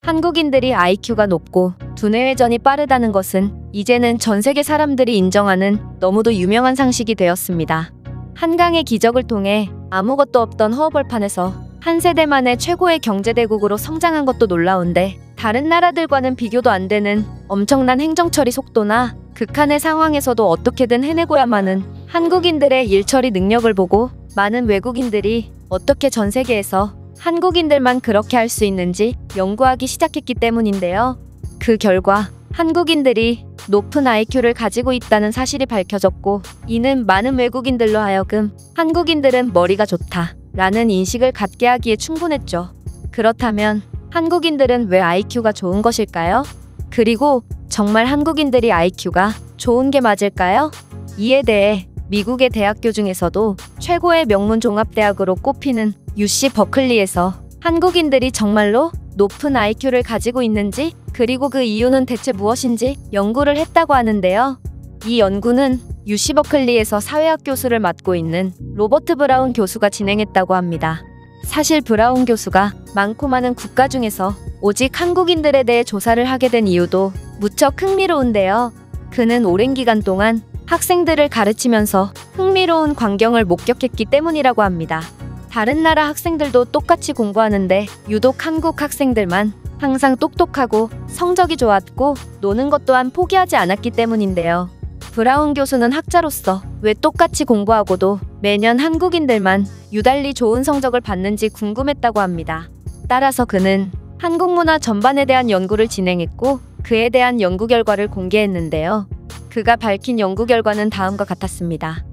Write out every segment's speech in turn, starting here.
한국인들이 IQ가 높고 두뇌 회전이 빠르다는 것은 이제는 전 세계 사람들이 인정하는 너무도 유명한 상식이 되었습니다. 한강의 기적을 통해 아무것도 없던 허허벌판에서 한 세대 만에 최고의 경제대국으로 성장한 것도 놀라운데, 다른 나라들과는 비교도 안 되는 엄청난 행정처리 속도나 극한의 상황에서도 어떻게든 해내고야마는 한국인들의 일처리 능력을 보고 많은 외국인들이 어떻게 전 세계에서 한국인들만 그렇게 할 수 있는지 연구하기 시작했기 때문인데요. 그 결과 한국인들이 높은 IQ를 가지고 있다는 사실이 밝혀졌고, 이는 많은 외국인들로 하여금 한국인들은 머리가 좋다 라는 인식을 갖게 하기에 충분했죠. 그렇다면 한국인들은 왜 IQ가 좋은 것일까요? 그리고 정말 한국인들이 IQ가 좋은 게 맞을까요? 이에 대해 미국의 대학교 중에서도 최고의 명문 종합대학으로 꼽히는 UC 버클리에서 한국인들이 정말로 높은 IQ를 가지고 있는지, 그리고 그 이유는 대체 무엇인지 연구를 했다고 하는데요. 이 연구는 UC 버클리에서 사회학 교수를 맡고 있는 로버트 브라운 교수가 진행했다고 합니다. 사실 브라운 교수가 많고 많은 국가 중에서 오직 한국인들에 대해 조사를 하게 된 이유도 무척 흥미로운데요. 그는 오랜 기간 동안 학생들을 가르치면서 흥미로운 광경을 목격했기 때문이라고 합니다. 다른 나라 학생들도 똑같이 공부하는데 유독 한국 학생들만 항상 똑똑하고 성적이 좋았고 노는 것 또한 포기하지 않았기 때문인데요. 브라운 교수는 학자로서 왜 똑같이 공부하고도 매년 한국인들만 유달리 좋은 성적을 받는지 궁금했다고 합니다. 따라서 그는 한국 문화 전반에 대한 연구를 진행했고, 그에 대한 연구 결과를 공개했는데요. 그가 밝힌 연구 결과는 다음과 같았습니다.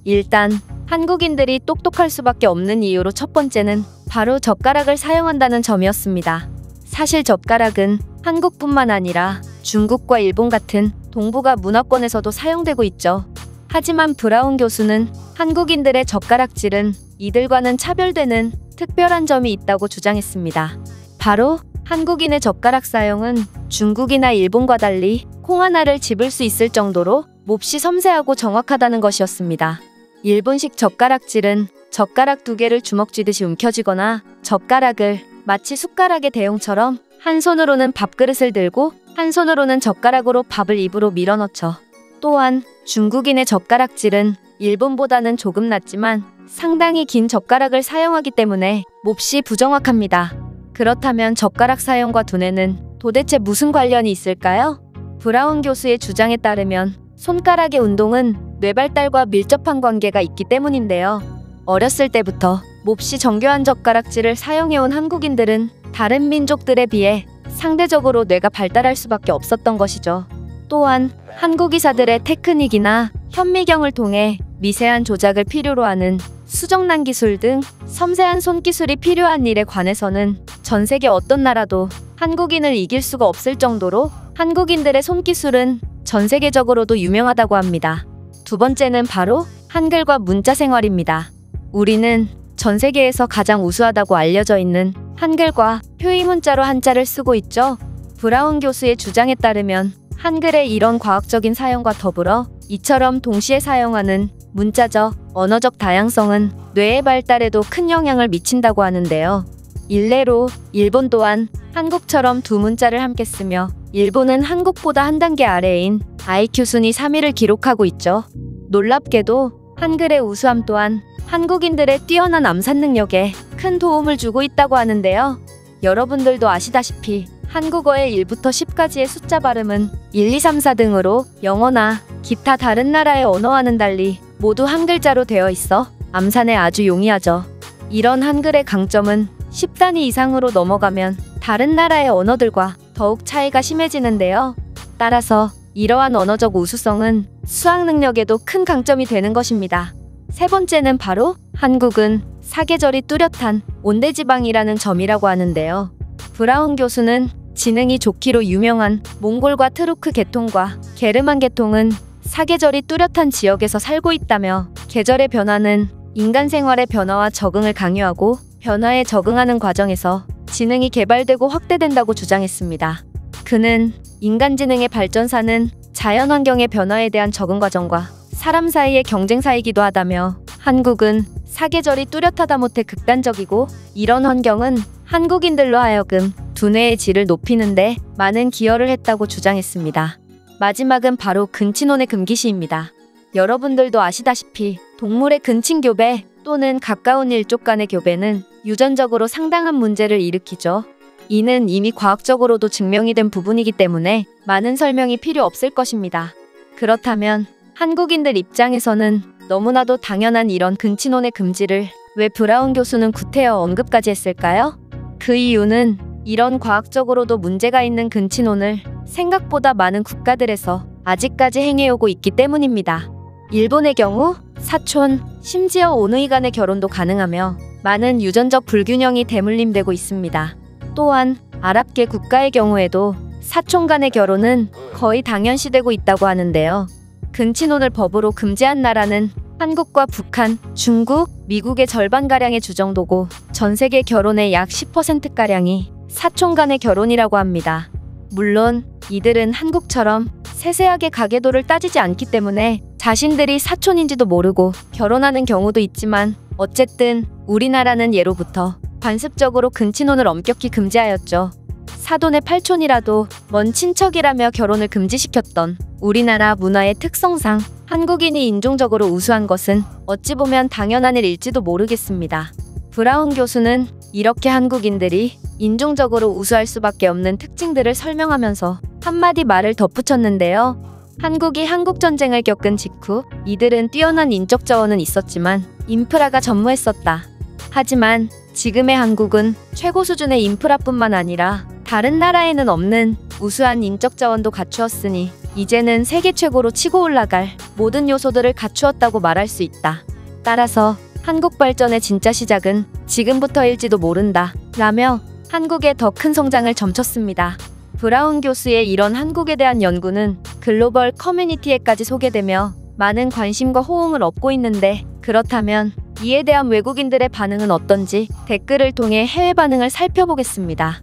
일단 한국인들이 똑똑할 수밖에 없는 이유로 첫 번째는 바로 젓가락을 사용한다는 점이었습니다. 사실 젓가락은 한국뿐만 아니라 중국과 일본 같은 동북아 문화권에서도 사용되고 있죠. 하지만 브라운 교수는 한국인들의 젓가락질은 이들과는 차별되는 특별한 점이 있다고 주장했습니다. 바로 한국인의 젓가락 사용은 중국이나 일본과 달리 콩 하나를 집을 수 있을 정도로 몹시 섬세하고 정확하다는 것이었습니다. 일본식 젓가락질은 젓가락 두 개를 주먹 쥐듯이 움켜쥐거나 젓가락을 마치 숟가락의 대용처럼 한 손으로는 밥그릇을 들고 한 손으로는 젓가락으로 밥을 입으로 밀어넣죠. 또한 중국인의 젓가락질은 일본보다는 조금 낫지만 상당히 긴 젓가락을 사용하기 때문에 몹시 부정확합니다. 그렇다면 젓가락 사용과 두뇌는 도대체 무슨 관련이 있을까요? 브라운 교수의 주장에 따르면 손가락의 운동은 뇌 발달과 밀접한 관계가 있기 때문인데요. 어렸을 때부터 몹시 정교한 젓가락질을 사용해온 한국인들은 다른 민족들에 비해 상대적으로 뇌가 발달할 수밖에 없었던 것이죠. 또한 한국의사들의 테크닉이나 현미경을 통해 미세한 조작을 필요로 하는 수정란 기술 등 섬세한 손기술이 필요한 일에 관해서는 전 세계 어떤 나라도 한국인을 이길 수가 없을 정도로 한국인들의 손기술은 전 세계적으로도 유명하다고 합니다. 두 번째는 바로 한글과 문자 생활입니다. 우리는 전 세계에서 가장 우수하다고 알려져 있는 한글과 표의 문자로 한자를 쓰고 있죠. 브라운 교수의 주장에 따르면 한글의 이런 과학적인 사용과 더불어 이처럼 동시에 사용하는 문자적, 언어적 다양성은 뇌의 발달에도 큰 영향을 미친다고 하는데요. 일례로 일본 또한 한국처럼 두 문자를 함께 쓰며 일본은 한국보다 한 단계 아래인 IQ 순위 3위를 기록하고 있죠. 놀랍게도 한글의 우수함 또한 한국인들의 뛰어난 암산 능력에 큰 도움을 주고 있다고 하는데요. 여러분들도 아시다시피 한국어의 1부터 10까지의 숫자 발음은 1, 2, 3, 4 등으로 영어나 기타 다른 나라의 언어와는 달리 모두 한 글자로 되어 있어 암산에 아주 용이하죠. 이런 한글의 강점은 10단위 이상으로 넘어가면 다른 나라의 언어들과 더욱 차이가 심해지는데요. 따라서 이러한 언어적 우수성은 수학 능력에도 큰 강점이 되는 것입니다. 세 번째는 바로 한국은 사계절이 뚜렷한 온대지방이라는 점이라고 하는데요. 브라운 교수는 지능이 좋기로 유명한 몽골과 트루크 계통과 게르만 계통은 사계절이 뚜렷한 지역에서 살고 있다며, 계절의 변화는 인간 생활의 변화와 적응을 강요하고 변화에 적응하는 과정에서 지능이 개발되고 확대된다고 주장했습니다. 그는 인간 지능의 발전사는 자연환경의 변화에 대한 적응 과정과 사람 사이의 경쟁사이기도 하다며, 한국은 사계절이 뚜렷하다 못해 극단적이고 이런 환경은 한국인들로 하여금 두뇌의 질을 높이는데 많은 기여를 했다고 주장했습니다. 마지막은 바로 근친혼의 금기시입니다. 여러분들도 아시다시피 동물의 근친교배 또는 가까운 일족 간의 교배는 유전적으로 상당한 문제를 일으키죠. 이는 이미 과학적으로도 증명이 된 부분이기 때문에 많은 설명이 필요 없을 것입니다. 그렇다면 한국인들 입장에서는 너무나도 당연한 이런 근친혼의 금지를 왜 브라운 교수는 구태여 언급까지 했을까요? 그 이유는 이런 과학적으로도 문제가 있는 근친혼을 생각보다 많은 국가들에서 아직까지 행해오고 있기 때문입니다. 일본의 경우 사촌, 심지어 오누이 간의 결혼도 가능하며 많은 유전적 불균형이 대물림되고 있습니다. 또한 아랍계 국가의 경우에도 사촌 간의 결혼은 거의 당연시되고 있다고 하는데요. 근친혼을 법으로 금지한 나라는 한국과 북한, 중국, 미국의 절반가량의 주정도고 전 세계 결혼의 약 10%가량이 사촌 간의 결혼이라고 합니다. 물론 이들은 한국처럼 세세하게 가계도를 따지지 않기 때문에 자신들이 사촌인지도 모르고 결혼하는 경우도 있지만 어쨌든 우리나라는 예로부터 관습적으로 근친혼을 엄격히 금지하였죠. 사돈의 팔촌이라도 먼 친척이라며 결혼을 금지시켰던 우리나라 문화의 특성상 한국인이 인종적으로 우수한 것은 어찌 보면 당연한 일일지도 모르겠습니다. 브라운 교수는 이렇게 한국인들이 인종적으로 우수할 수밖에 없는 특징들을 설명하면서 한마디 말을 덧붙였는데요. 한국이 한국전쟁을 겪은 직후 이들은 뛰어난 인적 자원은 있었지만 인프라가 전무했었다. 하지만 지금의 한국은 최고 수준의 인프라뿐만 아니라 다른 나라에는 없는 우수한 인적 자원도 갖추었으니 이제는 세계 최고로 치고 올라갈 모든 요소들을 갖추었다고 말할 수 있다. 따라서 한국 발전의 진짜 시작은 지금부터일지도 모른다 라며 한국의 더 큰 성장을 점쳤습니다. 브라운 교수의 이런 한국에 대한 연구는 글로벌 커뮤니티에까지 소개되며 많은 관심과 호응을 얻고 있는데 그렇다면 이에 대한 외국인들의 반응은 어떤지 댓글을 통해 해외 반응을 살펴보겠습니다.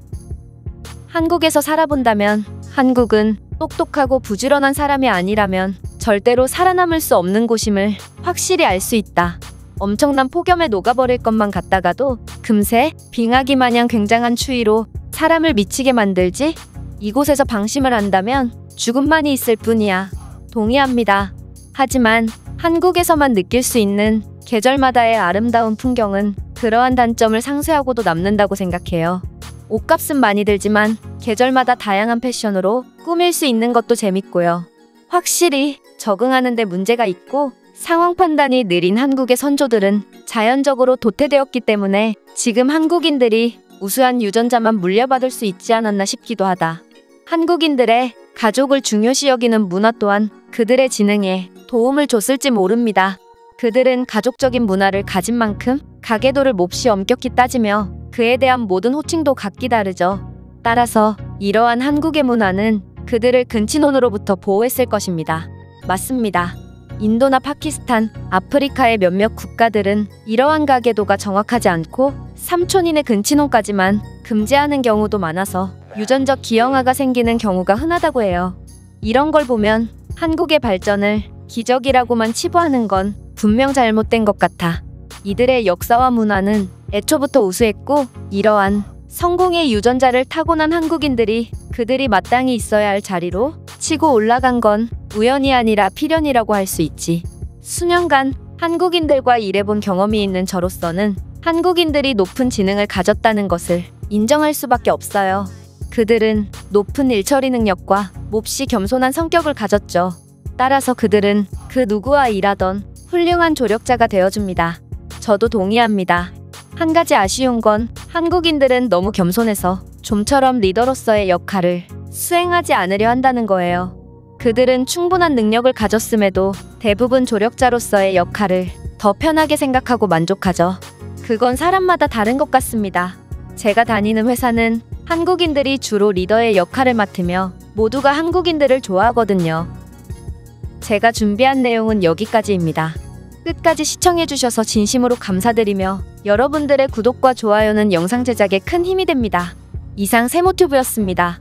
한국에서 살아본다면 한국은 똑똑하고 부지런한 사람이 아니라면 절대로 살아남을 수 없는 곳임을 확실히 알 수 있다. 엄청난 폭염에 녹아버릴 것만 같다가도 금세 빙하기 마냥 굉장한 추위로 사람을 미치게 만들지? 이곳에서 방심을 한다면 죽음만이 있을 뿐이야. 동의합니다. 하지만 한국에서만 느낄 수 있는 계절마다의 아름다운 풍경은 그러한 단점을 상쇄하고도 남는다고 생각해요. 옷값은 많이 들지만 계절마다 다양한 패션으로 꾸밀 수 있는 것도 재밌고요. 확실히 적응하는 데 문제가 있고 상황 판단이 느린 한국의 선조들은 자연적으로 도태되었기 때문에 지금 한국인들이 우수한 유전자만 물려받을 수 있지 않았나 싶기도 하다. 한국인들의 가족을 중요시 여기는 문화 또한 그들의 지능에 도움을 줬을지 모릅니다. 그들은 가족적인 문화를 가진 만큼 가계도를 몹시 엄격히 따지며 그에 대한 모든 호칭도 각기 다르죠. 따라서 이러한 한국의 문화는 그들을 근친혼으로부터 보호했을 것입니다. 맞습니다. 인도나 파키스탄, 아프리카의 몇몇 국가들은 이러한 가계도가 정확하지 않고 삼촌인의 근친혼까지만 금지하는 경우도 많아서 유전적 기형아가 생기는 경우가 흔하다고 해요. 이런 걸 보면 한국의 발전을 기적이라고만 치부하는 건 분명 잘못된 것 같아. 이들의 역사와 문화는 애초부터 우수했고 이러한 성공의 유전자를 타고난 한국인들이 그들이 마땅히 있어야 할 자리로 치고 올라간 건 우연이 아니라 필연이라고 할 수 있지. 수년간 한국인들과 일해본 경험이 있는 저로서는 한국인들이 높은 지능을 가졌다는 것을 인정할 수밖에 없어요. 그들은 높은 일처리 능력과 몹시 겸손한 성격을 가졌죠. 따라서 그들은 그 누구와 일하던 훌륭한 조력자가 되어줍니다. 저도 동의합니다. 한 가지 아쉬운 건 한국인들은 너무 겸손해서 좀처럼 리더로서의 역할을 수행하지 않으려 한다는 거예요. 그들은 충분한 능력을 가졌음에도 대부분 조력자로서의 역할을 더 편하게 생각하고 만족하죠. 그건 사람마다 다른 것 같습니다. 제가 다니는 회사는 한국인들이 주로 리더의 역할을 맡으며 모두가 한국인들을 좋아하거든요. 제가 준비한 내용은 여기까지입니다. 끝까지 시청해주셔서 진심으로 감사드리며 여러분들의 구독과 좋아요는 영상 제작에 큰 힘이 됩니다. 이상 세모튜브였습니다.